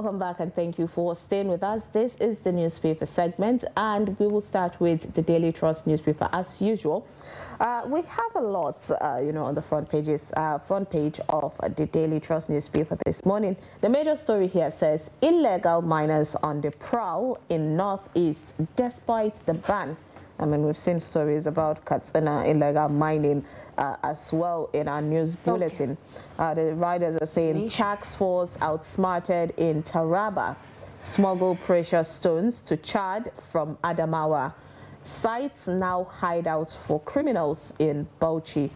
Welcome back and thank you for staying with us. This is the newspaper segment and we will start with the Daily Trust newspaper as usual. We have a lot, on the front page of the Daily Trust newspaper this morning. The major story here says illegal miners on the prowl in Northeast despite the ban. I mean, we've seen stories about Katsina illegal mining as well in our news bulletin. The riders are saying tax force outsmarted in Taraba, smuggle precious stones to Chad from Adamawa. Sites now hideouts for criminals in Bauchi.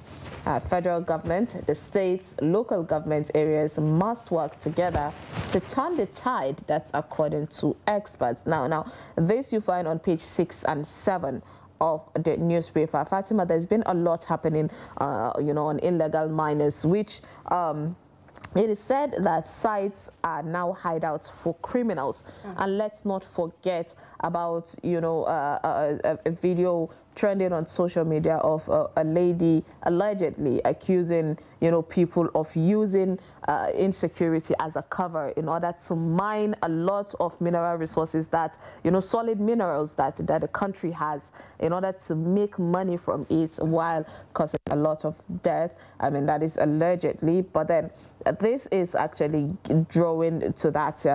Federal government, the states, local government areas must work together to turn the tide. That's according to experts. Now, this you find on page 6 and 7 of the newspaper. Fatima, there's been a lot happening, on illegal miners, which it is said that sites are now hideouts for criminals. And let's not forget about, a video trending on social media of a lady allegedly accusing, people of using insecurity as a cover in order to mine a lot of mineral resources that, solid minerals that the country has in order to make money from it while causing a lot of death. I mean, that is allegedly, but then this is actually drawing to that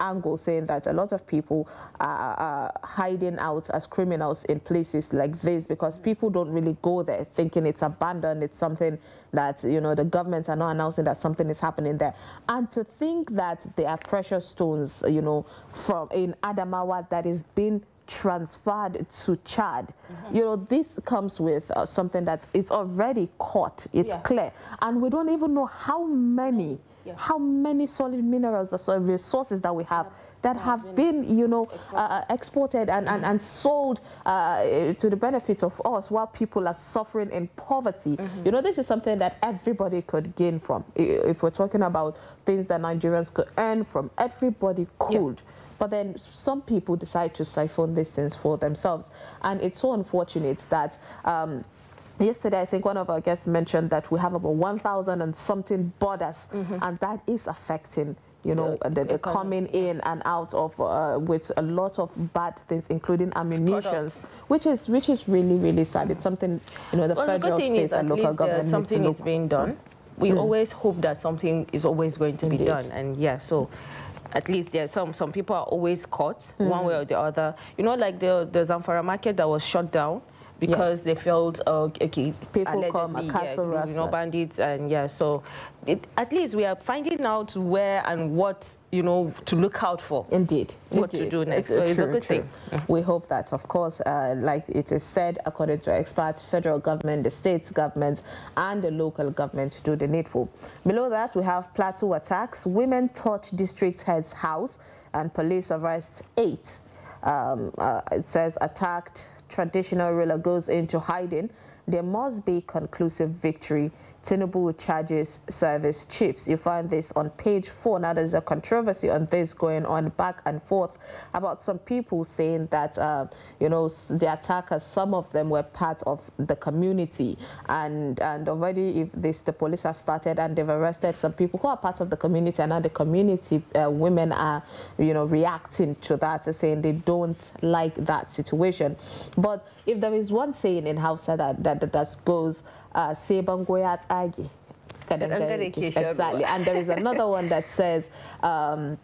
angle, saying that a lot of people are hiding out as criminals in places like this because people don't really go there thinking it's abandoned, it's something that, the governments are not announcing that something is happening there. And to think that there are precious stones, from in Adamawa that is being transferred to Chad, this comes with something that it's already caught, it's clear, and we don't even know how many solid minerals or resources that we have that have been, exported and sold to the benefit of us while people are suffering in poverty. This is something that everybody could gain from. If we're talking about things that Nigerians could earn from, everybody could. But then some people decide to siphon these things for themselves. And it's so unfortunate that yesterday, I think one of our guests mentioned that we have about 1,000 and something borders, and that is affecting, the coming in and out of with a lot of bad things, including ammunitions, which is really, really sad. It's something, the federal, state, and local government something is being done. We always hope that something is always going to be done, and so at least there's some people are always caught one way or the other. Like the Zamfara market that was shut down because they felt people come bandits, and so at least we are finding out where and what to look out for. Indeed. What to do next. So it's a good thing. We hope that, of course, like it is said, according to experts, federal government, the states government, and the local government do the needful. Below that, we have Plateau attacks. Women touch district head's house, and police arrest 8. It says attacked traditional ruler goes into hiding. There must be conclusive victory. Tinubu charges service chiefs. You find this on page 4. Now there's a controversy on this going on back and forth about some people saying that the attackers, some of them were part of the community, and already if the police have started and they've arrested some people who are part of the community, and now the community women are reacting to that, saying they don't like that situation. But if there is one saying in Hausa that goes exactly, and there is another one that says the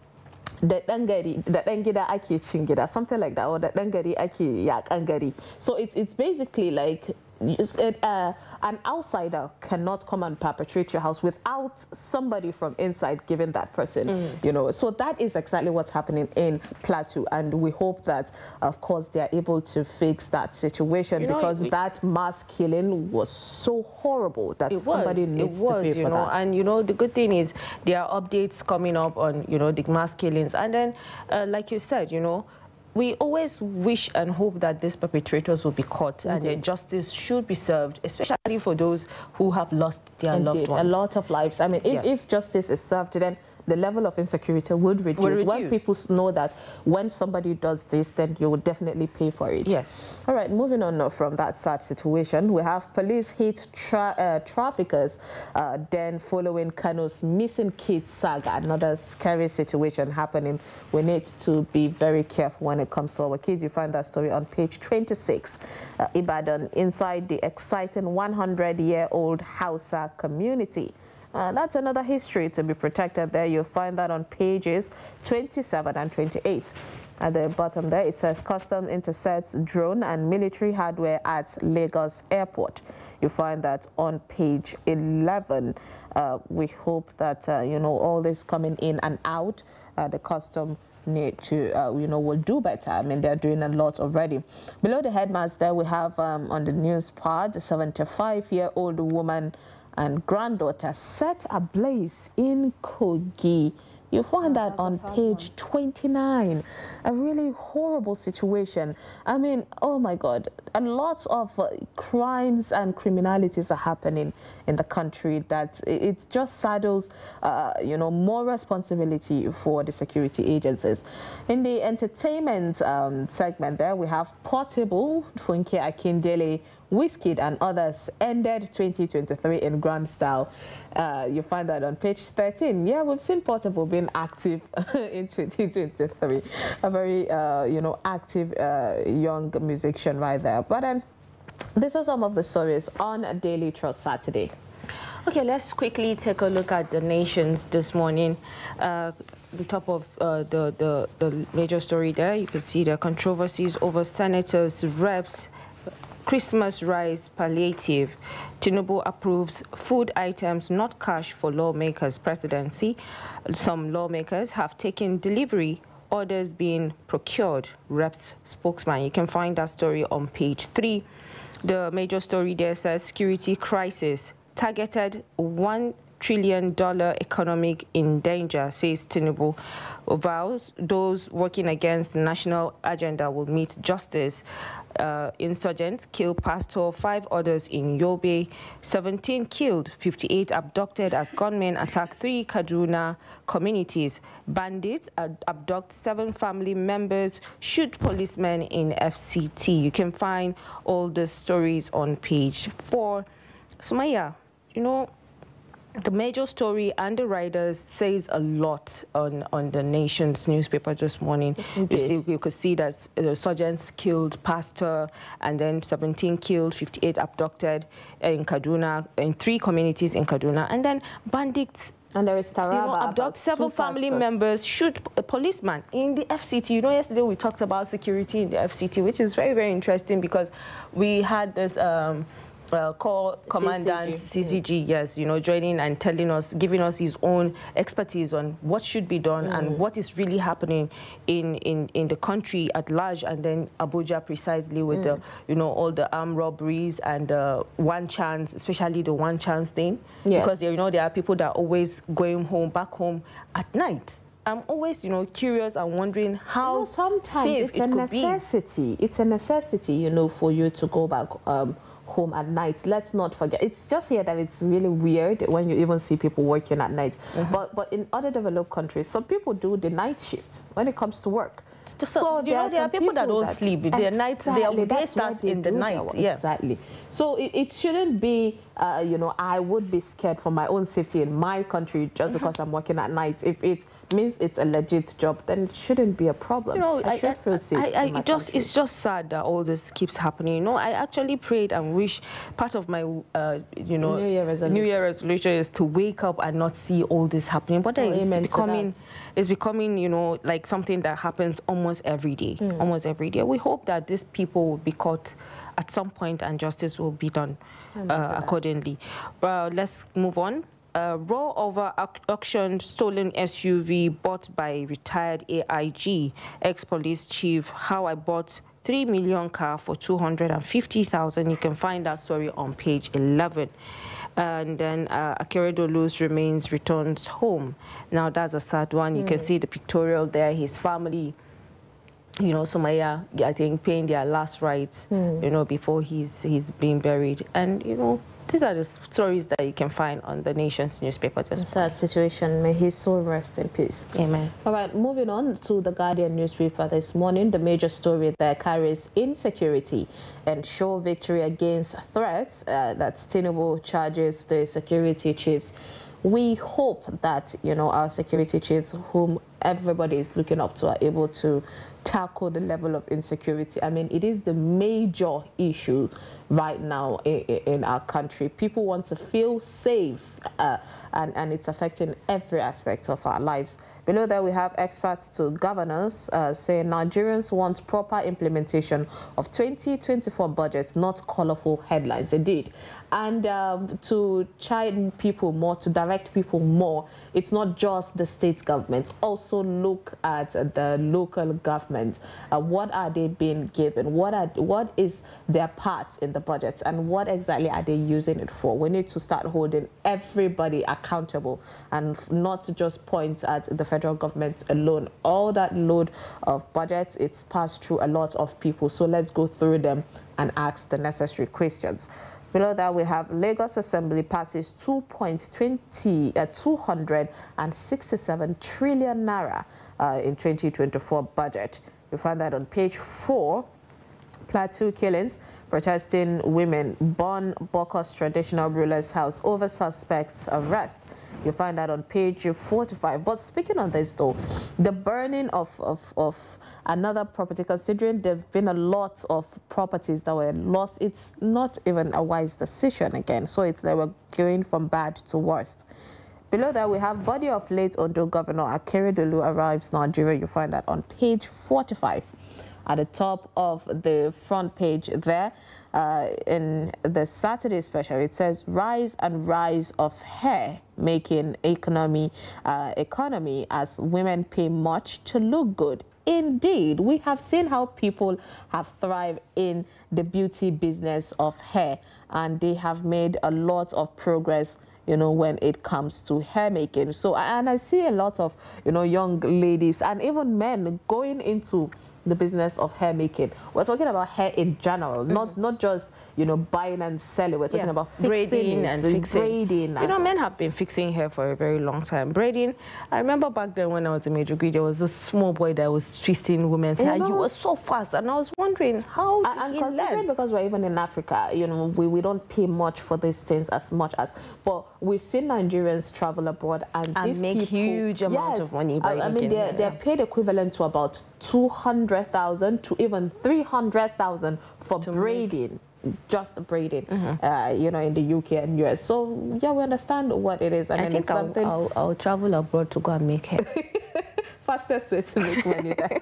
dangida ake chingida, something like that, or the dangari ake yakangari. So it's basically like an outsider cannot come and perpetrate your house without somebody from inside giving that person, So that is exactly what's happening in Plateau, and we hope that, of course, they are able to fix that situation, because that mass killing was so horrible that somebody needs to pay for that. And the good thing is there are updates coming up on the mass killings, and then like you said, we always wish and hope that these perpetrators will be caught and their justice should be served, especially for those who have lost their loved ones. A lot of lives. I mean, if justice is served, then the level of insecurity would reduce. When people know that when somebody does this, then you would definitely pay for it. Yes. All right, moving on from that sad situation, we have police hit traffickers then following Kano's missing kids saga. Another scary situation happening. We need to be very careful when it comes to our kids. You find that story on page 26. Ibadan, inside the exciting 100-year-old Hausa community. That's another history to be protected there. You'll find that on pages 27 and 28. At the bottom there, it says Customs intercepts drone and military hardware at Lagos Airport. You find that on page 11. We hope that, all this coming in and out, the custom need to, will do better. I mean, they're doing a lot already. Below the headlines there, we have on the news part, the 75-year-old woman and granddaughter set ablaze in Kogi. You find that on page 29. A really horrible situation. I mean, oh my God, and lots of crimes and criminalities are happening in the country that it just saddles, more responsibility for the security agencies. In the entertainment segment there, we have Portable, Funke Akindele, Wizkid and others ended 2023 in grand style. You find that on page 13. Yeah, we've seen Portable being active in 2023. A very, active young musician right there. But these are some of the stories on Daily Trust Saturday. Okay, let's quickly take a look at the nations this morning. The top of the major story there, you can see the controversies over senators, reps, Christmas rice palliative. Tinubu approves food items, not cash for lawmakers' presidency. Some lawmakers have taken delivery, others being procured. Reps spokesman. You can find that story on page 3. The major story there says security crisis. Targeted $1 trillion economic in danger, says Tinubu. Vows those working against the national agenda will meet justice. Insurgents kill pastor, 5 others in Yobe. 17 killed, 58 abducted as gunmen attack 3 Kaduna communities. Bandits abduct 7 family members, shoot policemen in FCT. You can find all the stories on page 4. Sumaya, the major story and the writers says a lot on the Nation's newspaper this morning. You could see that the sergeants killed pastor, and then 17 killed, 58 abducted in Kaduna, in 3 communities in Kaduna, and then bandits. And there is Taraba, abduct 7 family members, shoot a policeman in the FCT. Yesterday we talked about security in the FCT, which is very, very interesting because we had this call commandant CCG, yes, joining and telling us, giving us his own expertise on what should be done and what is really happening in the country at large, and then Abuja precisely with the all the armed robberies and one chance, especially the one chance thing, because there are people that are always going back home at night. I'm always, curious and wondering how sometimes safe it's a necessity. It's a necessity, for you to go back home at night. Let's not forget, it's just here that it's really weird when you even see people working at night. But in other developed countries, some people do the night shift when it comes to work. So there are people that don't sleep. Their night, their day starts in the night. Exactly. So it shouldn't be, I would be scared for my own safety in my country just because I'm working at night. If it means it's a legit job, then it shouldn't be a problem. I should feel safe. It's just sad that all this keeps happening. I actually prayed and wish part of my, New Year resolution is to wake up and not see all this happening. But it's becoming, like something that happens almost every day. Almost every day. We hope that these people will be caught at some point and justice will be done accordingly. Let's move on. Raw over auction stolen SUV bought by retired AIG, ex-police chief. How I bought 3 million car for 250,000. You can find that story on page 11. And then Akeredolu's remains returns home. Now that's a sad one. You can see the pictorial there. His family, Sumaya, I think, paying their last rites, before he's being buried. And these are the stories that you can find on the Nation's newspaper. Sad situation. May his soul rest in peace. Amen. All right, moving on to the Guardian newspaper this morning. The major story there carries insecurity and show victory against threats. That's tinubu charges the security chiefs. We hope that, you know, our security chiefs, whom everybody is looking up to, are able to tackle the level of insecurity. I mean, it is the major issue right now in our country. People want to feel safe, and it's affecting every aspect of our lives. Below that, we have experts to governors saying Nigerians want proper implementation of 2024 budgets, not colorful headlines. Indeed. And to chide people more, to direct people more, it's not just the state government. Also look at the local government. What are they being given? What is their part in the budgets, and what exactly are they using it for? We need to start holding everybody accountable and not just point at the federal government alone. All that load of budgets, it's passed through a lot of people. So let's go through them and ask the necessary questions. Below that, we have Lagos Assembly passes 267 trillion naira in 2024 budget. You find that on page 4. Plateau killings, protesting women burn Bokos traditional ruler's house over suspects arrest. You find that on page 45. But speaking on this though, the burning of another property, considering there have been a lot of properties that were lost, it's not even a wise decision again. So it's like we're going from bad to worst. Below that, we have body of late Ondo Governor Akeredolu arrives Nigeria. You find that on page 45. At the top of the front page there, in the Saturday special, it says rise and rise of hair making economy as women pay much to look good. Indeed, we have seen how people have thrived in the beauty business of hair, and they have made a lot of progress, you know, when it comes to hair making. So, and I see a lot of, you know, young ladies and even men going into the business of hair making. We're talking about hair in general, not just, you know, buying and selling. We're talking about fixing and braiding. You know, men have been fixing hair for a very long time. Braiding, I remember back then when I was in Maiduguri, there was this small boy that was twisting women's hair. You were so fast, and I was wondering how did he learn? Because we're even in Africa, you know, we don't pay much for these things as much as, but we've seen Nigerians travel abroad and these make people, huge amount of money. I mean, they're paid equivalent to about 200,000 to even 300,000 for braiding. Just braiding, you know, in the UK and US. So yeah, we understand what it is. I mean, think it's something. I'll travel abroad to go and make hair. Fastest way to make money there.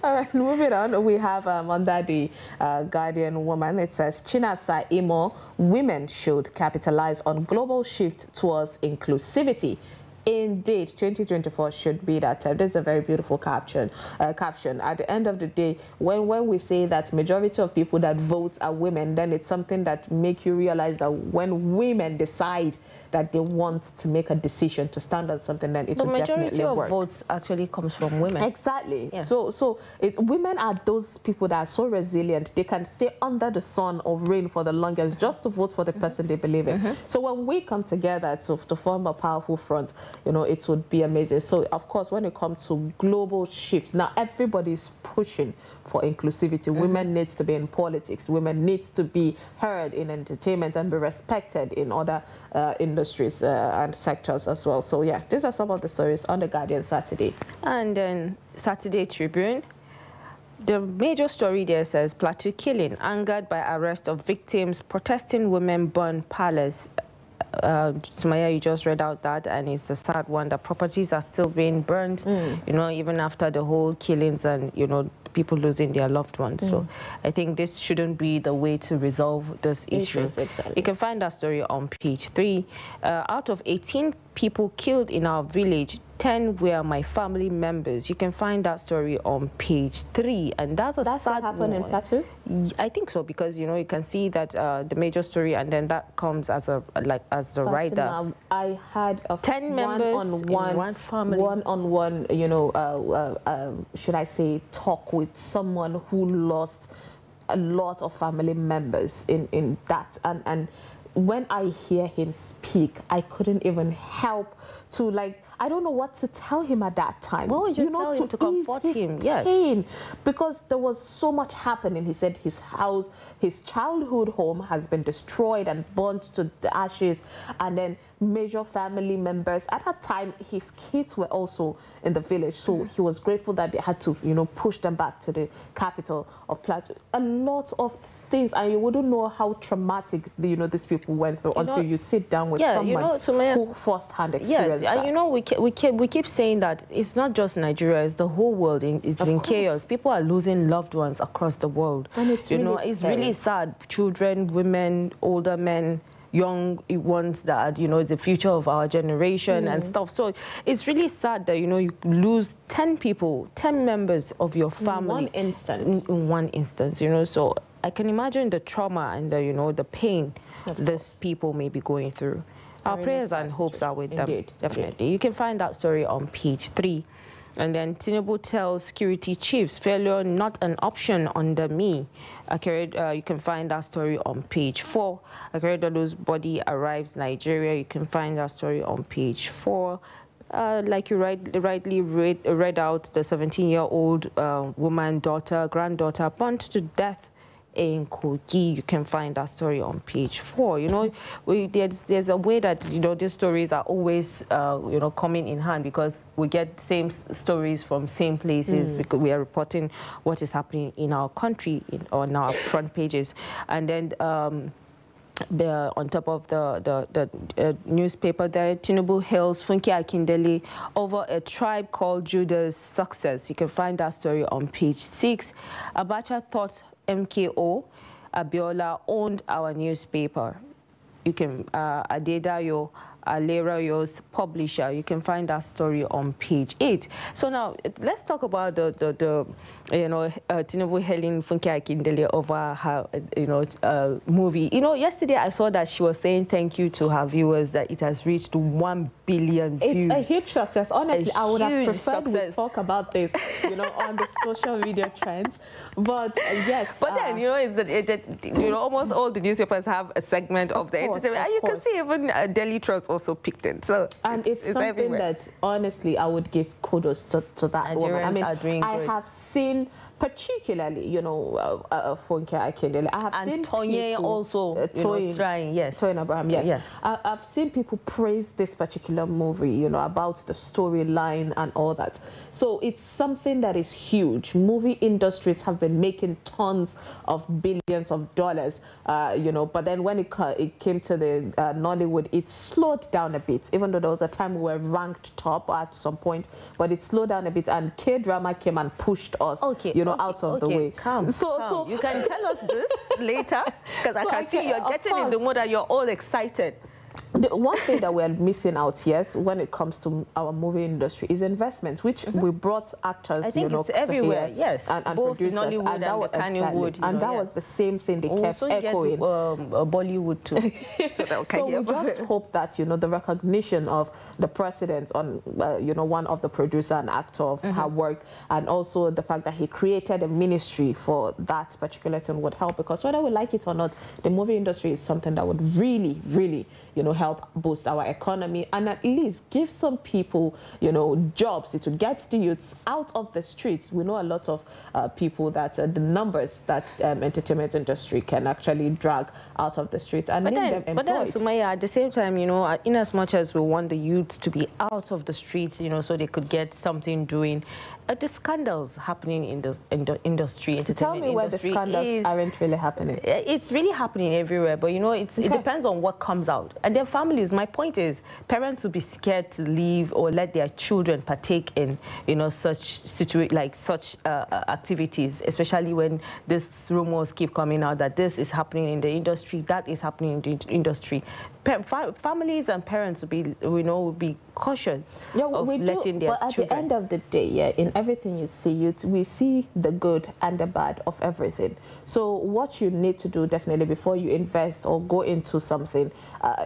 All right, moving on. We have under the Guardian woman, it says Chinasa Imo, women should capitalize on global shift towards inclusivity. Indeed, 2024 should be that time. This is a very beautiful caption. At the end of the day, when we say that majority of people that vote are women, then it's something that make you realize that when women decide that they want to make a decision to stand on something, then it will definitely work. The majority of votes actually comes from women. Exactly. Yeah. So women are those people that are so resilient. They can stay under the sun or rain for the longest just to vote for the person they believe in. So when we come together to form a powerful front, you know, it would be amazing. So of course, when it comes to global shifts, now everybody's pushing for inclusivity. Women needs to be in politics. Women needs to be heard in entertainment and be respected in other industries and sectors as well. So yeah, these are some of the stories on the Guardian Saturday. And then Saturday Tribune, the major story there says Plateau killing, angered by arrest of victims, protesting women burn palace. Sumaya, you just read out that, and it's a sad one that properties are still being burned, you know, even after the whole killings and, you know, people losing their loved ones. So I think this shouldn't be the way to resolve this issue. Exactly. You can find that story on page 3. Out of 18 people killed in our village, 10 were my family members. You can find that story on page 3, and that's sad happened in Plateau? I think so, because you know you can see that the major story, and then that comes as a as the rider. I had 10 members in one family, one-on-one, you know, should I say, talk with someone who lost a lot of family members in that, and when I hear him speak, I couldn't even help to, like, I don't know what to tell him at that time. What would you tell him to comfort him? Yes. Pain, because there was so much happening. He said his house, his childhood home has been destroyed and burnt to the ashes, and then major family members. At that time, his kids were also in the village, so he was grateful that they had to, you know, push them back to the capital of Plateau. A lot of things, and you wouldn't know how traumatic, you know, these people went through until you sit down with someone who firsthand experienced that. And you know, we keep saying that it's not just Nigeria, it's the whole world. It's in chaos. People are losing loved ones across the world. And it's it's really sad. Children, women, older men, young ones that are, you know, the future of our generation and stuff. So it's really sad that, you know, you lose 10 people, 10 members of your family in one instance, you know. So I can imagine the trauma and the, you know, the pain these people may be going through. Our prayers and hopes are with them, definitely. You can find that story on page 3. And then Tinubu tells security chiefs, failure not an option under me. You can find that story on page 4. Akeredolu's body arrives Nigeria. You can find that story on page 4. Like you rightly read out, the 17-year-old woman, granddaughter, burnt to death in Kogi. You can find that story on page 4. You know, there's a way that, you know, these stories are always, you know, coming in hand, because we get same stories from same places, because we are reporting what is happening in our country on our front pages. And then on top of the newspaper there, Tinubu hails Funke Akindele over a tribe called Judah's success. You can find that story on page 6. Abacha thought MKO Abiola owned our newspaper. You can Adedayo Alerayo's publisher. You can find that story on page 8. So now let's talk about the you know, Tinubu hailing Funke Akindele over her, you know, movie. You know, yesterday I saw that she was saying thank you to her viewers, that it has reached 1 billion views. It's a huge success. Honestly, I would have preferred we talk about this, you know, on the social media trends. But yes. But then, you know, you know, almost all the newspapers have a segment of the entertainment. And you can see even Daily Trust also picked it. So it's something everywhere. That honestly I would give kudos to that woman. I mean, are doing I good. have seen, particularly, you know, Funke Akindele. I have seen Tonye also trying, Toyin Abraham, yes. I've seen people praise this particular movie, you know, about the storyline and all that. So it's something that is huge. Movie industries have been making tons of billions of dollars, you know, but then when it came to the Nollywood, it slowed down a bit, even though there was a time we were ranked top at some point, but it slowed down a bit, and K-drama came and pushed us, you know, out of the way. So you can tell us this later, because I can see you're getting in the mood and you're all excited. The one thing that we're missing out, yes, when it comes to our movie industry is investments, which we brought actors, I think, you know, it's everywhere, and both producers, Nollywood and the Kannywood, and that was the same thing they kept echoing. Bollywood too. So we just hope that, you know, the recognition of the president on, you know, one of the producer and actor of her work, and also the fact that he created a ministry for that particular thing would help, because whether we like it or not, the movie industry is something that would really, really, you know, help boost our economy and at least give some people, you know, jobs. It would get the youths out of the streets. We know a lot of people that the numbers that entertainment industry can actually drag out of the streets and make them employed. But then, Sumaya, at the same time, you know, in as much as we want the youth to be out of the streets, you know, so they could get something doing, the scandals happening in the industry, entertainment Tell me where the scandals aren't really happening. It's really happening everywhere, but you know, it depends on what comes out. And their families, my point is, parents would be scared to leave or let their children partake in, you know, such activities, especially when these rumors keep coming out that this is happening in the industry, that is happening in the industry. Families and parents would be, you know, would be cautious of letting their children. But at the end of the day, in everything you see, we see the good and the bad of everything. So what you need to do definitely before you invest or go into something,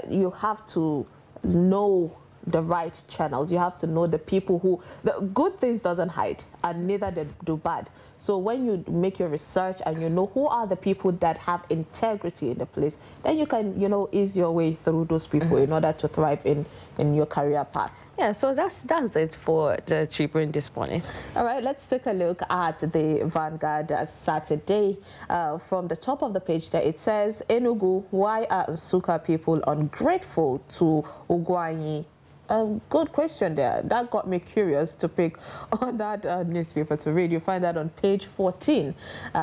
you have to know the right channels. You have to know the people who, the good things doesn't hide, and neither they do bad. So when you make your research and you know who are the people that have integrity in the place, then you can, you know, ease your way through those people in order to thrive in your career path. Yeah, so that's it for the Tribune this morning. All right, let's take a look at the Vanguard Saturday. From the top of the page there, it says, Enugu, why are Nsukka people ungrateful to Ugwanyi? Good question there. That got me curious to pick on that newspaper to read. You find that on page 14.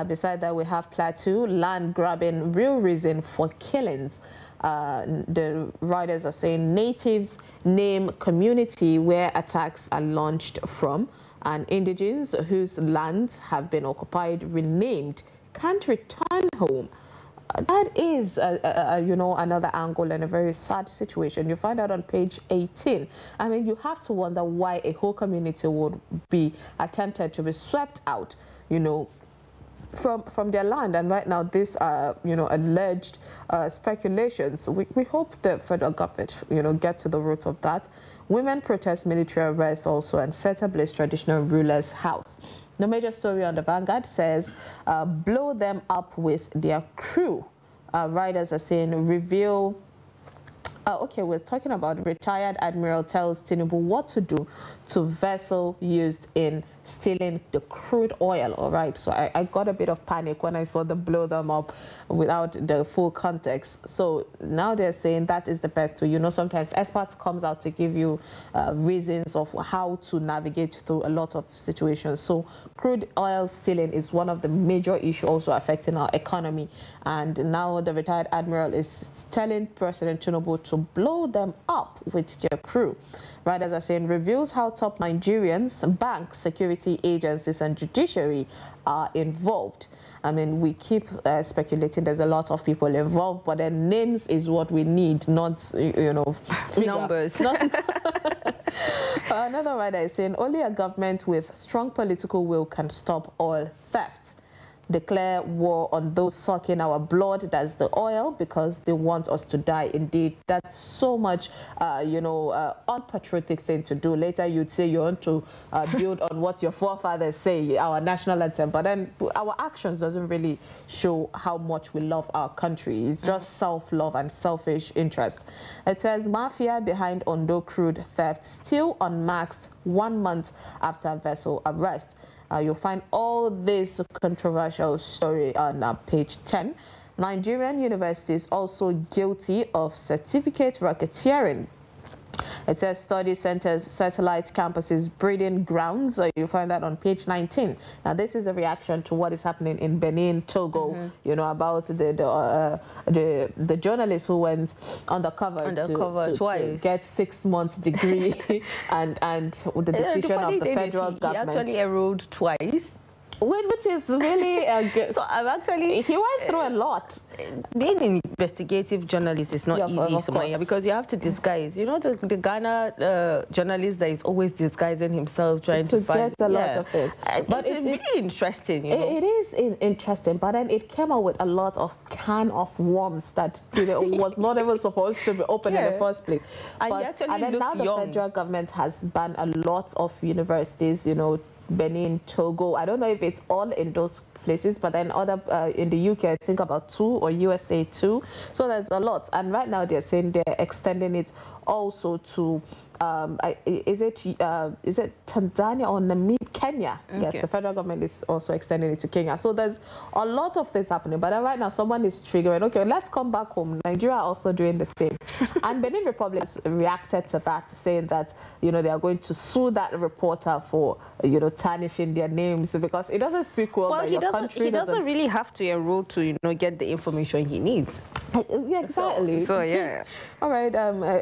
Beside that, we have Plateau, land grabbing, real reason for killings. The writers are saying natives name community where attacks are launched from, and indigenes whose lands have been occupied renamed can't return home. That is, you know, another angle and a very sad situation. You find out on page 18. I mean, you have to wonder why a whole community would be attempted to be swept out, you know, from their land. And right now, these are, you know, alleged speculations. We hope the federal government, you know, get to the root of that. Women protest military arrest also and set ablaze traditional ruler's house. The major story on the Vanguard says, blow them up with their crew. Writers are saying, reveal. Okay, we're talking about retired admiral tells Tinubu what to do to vessel used in stealing the crude oil. All right, so I got a bit of panic when I saw them blow them up without the full context. So now they're saying that is the best way. You know, sometimes experts comes out to give you reasons of how to navigate through a lot of situations. So crude oil stealing is one of the major issues also affecting our economy. And now the retired admiral is telling President Tinubu to blow them up with their crew. Writers are saying reveals how top Nigerians, banks, security agencies and judiciary are involved. I mean, we keep speculating there's a lot of people involved, but then names is what we need, not, you know, numbers. Another writer is saying only a government with strong political will can stop oil theft. Declare war on those sucking our blood, that's the oil, because they want us to die. Indeed, that's so much, you know, unpatriotic thing to do. Later, you'd say you want to build on what your forefathers say, our national anthem, but then our actions doesn't really show how much we love our country. It's just self-love and selfish interest. It says, mafia behind Ondo crude theft still unmasked 1 month after vessel arrest. You'll find all this controversial story on page 10. Nigerian universities also guilty of certificate racketeering. It says study centers, satellite campuses, breeding grounds. You'll find that on page 19. Now, this is a reaction to what is happening in Benin, Togo, you know, about the journalist who went undercover to get 6 months degree and the decision of the federal government. He actually enrolled twice. Which is really good. So I'm actually... He went through a lot. Being an investigative journalist is not easy, Sumaya, because you have to disguise. You know, the Ghana journalist that is always disguising himself, trying to find... get a lot of it. But it's really interesting, you know? It is interesting, but then it came out with a lot of can of worms that, you know, was not even supposed to be open in the first place. And he actually then now the federal government has banned a lot of universities, you know, Benin, Togo. I don't know if it's all in those places, but then other in the UK, I think about 2, or USA 2. So there's a lot. And right now they're saying they're extending it also to is it Tanzania or Namibia, Kenya? Okay. Yes, the federal government is also extending it to Kenya. So there's a lot of things happening. But then right now someone is triggering, okay, let's come back home. Nigeria are also doing the same. And Benin Republic reacted to that, saying that, you know, they are going to sue that reporter for, you know, tarnishing their names, because it doesn't speak well about your country. He doesn't really have to enroll to, you know, get the information he needs. Yeah, exactly. So yeah. All right,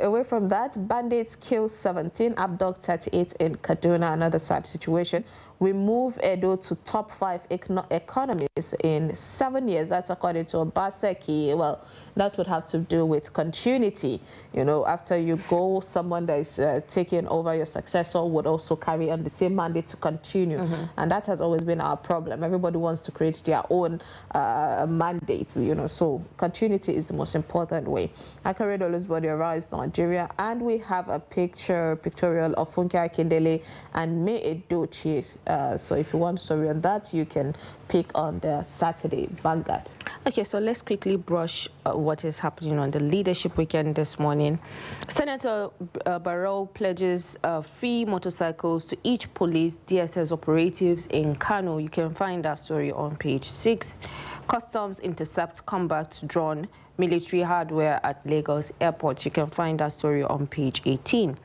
away from that, bandits kill 17, abduct 38 in Kaduna, another sad situation. We move Edo to top 5 economies in 7 years. That's according to Obaseki. Well, that would have to do with continuity. You know, after you go, someone that is taking over, your successor would also carry on the same mandate to continue. And that has always been our problem. Everybody wants to create their own mandates, you know, so continuity is the most important way. Akere Olusbody arrives in Nigeria, and we have a pictorial of Funke Akindele and May Edochie So if you want a story on that, you can pick on the Saturday Vanguard. Okay, so let's quickly brush what is happening on the leadership weekend this morning. Senator Barrow pledges free motorcycles to each police DSS operatives in Kano. You can find that story on page 6. Customs intercept combat drone military hardware at Lagos Airport. You can find that story on page 18.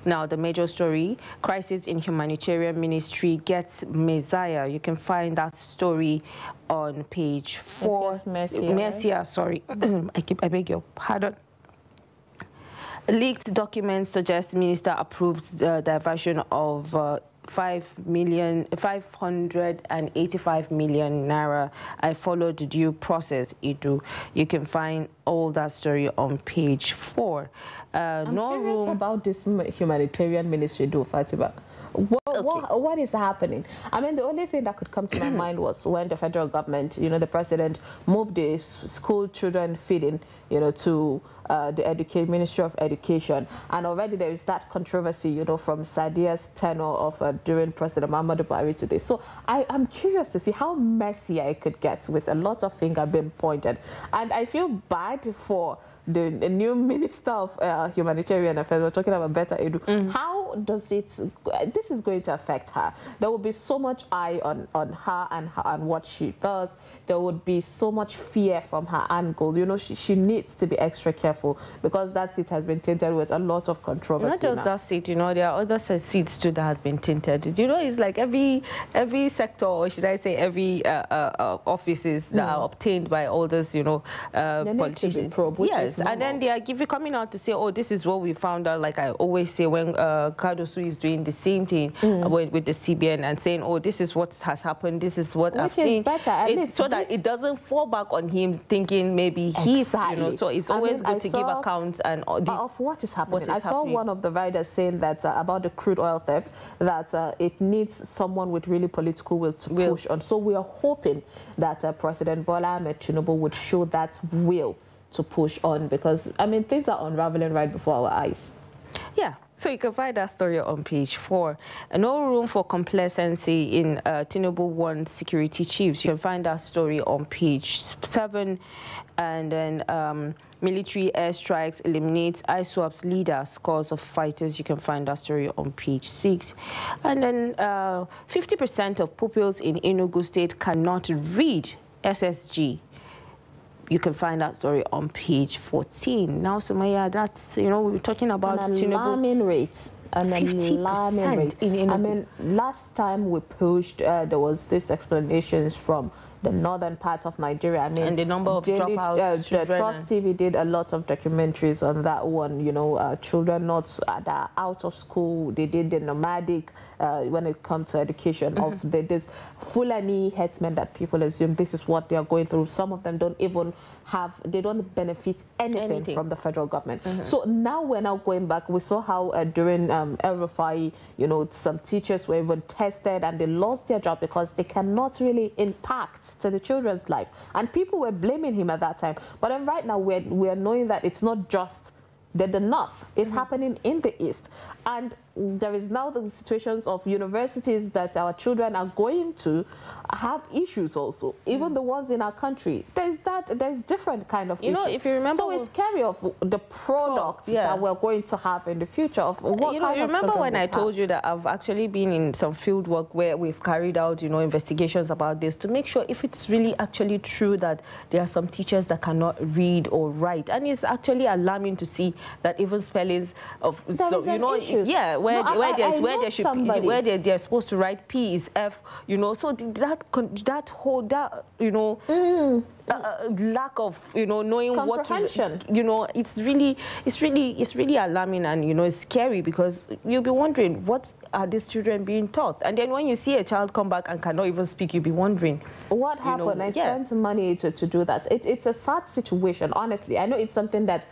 Now, the major story, crisis in humanitarian ministry gets Messiah. You can find that story on page 4. Messiah, sorry. I beg your pardon. Leaked documents suggest minister approves the diversion of 585 million naira. I followed due process, Idu. You can find all that story on page 4. I'm no curious room about this humanitarian ministry, though, Fatima. What is happening? I mean, the only thing that could come to my mind was when the federal government, the president moved the school children feeding, to the Ministry of Education, and already there is that controversy, from Sadia's tenure of during President Muhammadu Buhari today. So I'm curious to see how messy it could get with a lot of fingers being pointed, and I feel bad for the new Minister of Humanitarian Affairs. We're talking about Better Edu. How does this is going to affect her? There will be so much eye on her and what she does. There would be so much fear from her angle. She needs to be extra careful because that seat has been tainted with a lot of controversy. Not just that seat, there are other seats too that has been tainted. It's like every sector, or should I say every offices that are obtained by all those, politicians. Yes, and then they are coming out to say, oh, this is what we found out. Like I always say when Kadosu is doing the same thing with the CBN and saying, oh, this is what has happened, this is what I've seen. Better, at least so that it doesn't fall back on him thinking maybe he's, so it's always good to give accounts and of what is happening. I saw one of the riders saying that about the crude oil theft, that it needs someone with really political will to push on. So we are hoping that President Bola Ahmed Tinubu would show that will to push on, because I mean things are unraveling right before our eyes. Yeah, so you can find that story on page 4. No room for complacency in Tinubu won security chiefs. You can find that story on page 7. And then military airstrikes eliminates ISWAP's leader, scores of fighters. You can find that story on page 6. And then 50% of pupils in Enugu State cannot read SSG. You can find that story on page 14. Now, Sumaya, that's, we were talking about an alarming rate. An 50% alarming rate. I mean, last time we pushed, there was this explanations from the northern part of Nigeria. I mean, and the number of dropouts. The Trust TV did a lot of documentaries on that one. Children not that are out of school. They did the nomadic when it comes to education of this Fulani headsmen that people assume this is what they are going through. Some of them don't even they don't benefit anything from the federal government. So now we're now going back. We saw how during El Rufai, some teachers were even tested and they lost their job because they cannot really impact to the children's life, and people were blaming him at that time. But then right now we're knowing that it's not just the north, it's happening in the east, and there is now the situations of universities that our children are going to have issues also. Even the ones in our country, there's different kind of issues. If you remember, so it's carry of the products that we're going to have in the future of what kind you of remember when I have. told you that I've actually been in some field work where we've carried out investigations about this to make sure if it's really actually true that there are some teachers that cannot read or write, and it's actually alarming to see that even spellings of where they're supposed to write P is F, so that whole lack of knowing what to, it's really alarming, and it's scary because you'll be wondering what are these children being taught, and then when you see a child come back and cannot even speak, you'll be wondering what happened. I spent money to do that. It's a sad situation, honestly. I know it's something that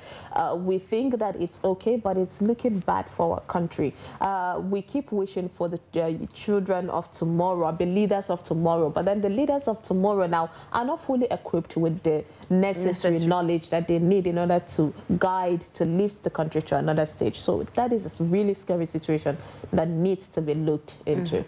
we think that it's okay, but it's looking bad for our country. We keep wishing for the children of tomorrow, the leaders of tomorrow, but then the leaders of tomorrow now are not fully equipped with the necessary knowledge that they need in order to guide, to lift the country to another stage. So that is a really scary situation that needs to be looked into.